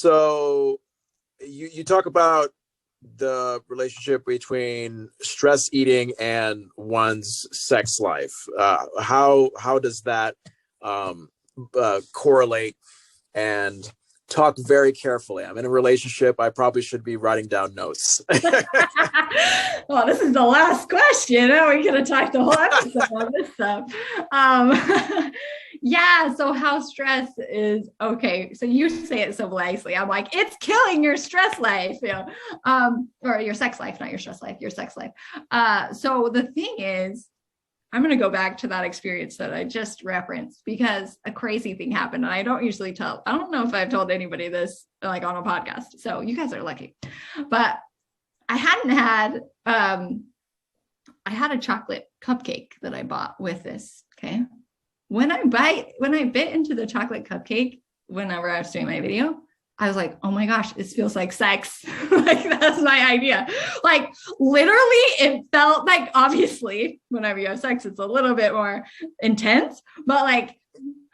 So you talk about the relationship between stress eating and one's sex life. How does that correlate? And talk very carefully. I'm in a relationship. I probably should be writing down notes. Well, this is the last question. We're going to talk the whole episode on this stuff. Yeah. So how stress is okay. So you say it so nicely. I'm like, it's killing your stress life, or your sex life, not your stress life, your sex life. So the thing is, I'm going to go back to that experience that I just referenced because a crazy thing happened. And I don't usually tell, I don't know if I've told anybody this like on a podcast. So you guys are lucky, but I had a chocolate cupcake that I bought with this. Okay. When I bit into the chocolate cupcake, whenever I was doing my video, I was like, oh my gosh, this feels like sex. Like, that's my idea. Like, literally, it felt like, obviously, whenever you have sex, it's a little bit more intense. But like,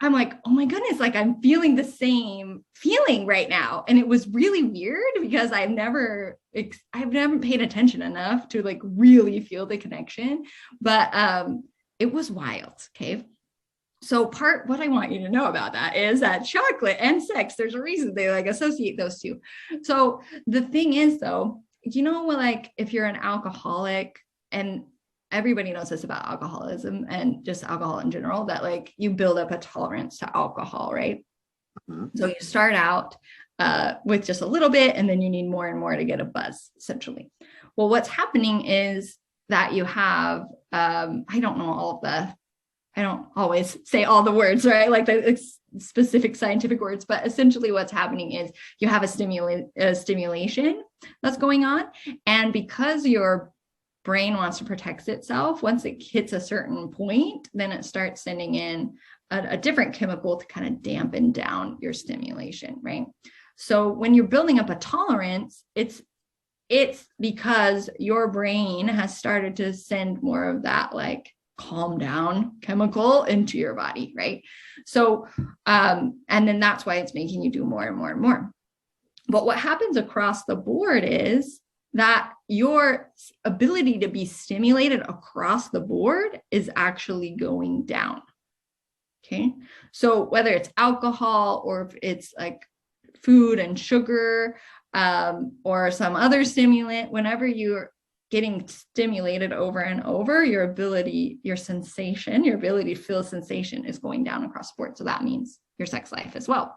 I'm like, oh my goodness, like I'm feeling the same feeling right now. And it was really weird because I've never paid attention enough to like really feel the connection. But it was wild. Okay. So what I want you to know about that is that chocolate and sex, there's a reason they like associate those two. So the thing is though, like if you're an alcoholic, and everybody knows this about alcoholism and just alcohol in general, that like you build up a tolerance to alcohol, right? Mm-hmm. So you start out with just a little bit, and then you need more and more to get a buzz, essentially. Well, what's happening is that you have, I don't always say all the words, right? Like the specific scientific words, but essentially what's happening is you have a stimulation that's going on. And because your brain wants to protect itself, once it hits a certain point, then it starts sending in a different chemical to kind of dampen down your stimulation, right? So when you're building up a tolerance, it's because your brain has started to send more of that like calm down chemical into your body, right? So, and then that's why it's making you do more and more and more. But what happens across the board is that your ability to be stimulated across the board is actually going down. Okay. So whether it's alcohol or if it's like food and sugar, or some other stimulant, whenever you're getting stimulated over and over, your ability to feel sensation is going down across the board. So that means your sex life as well.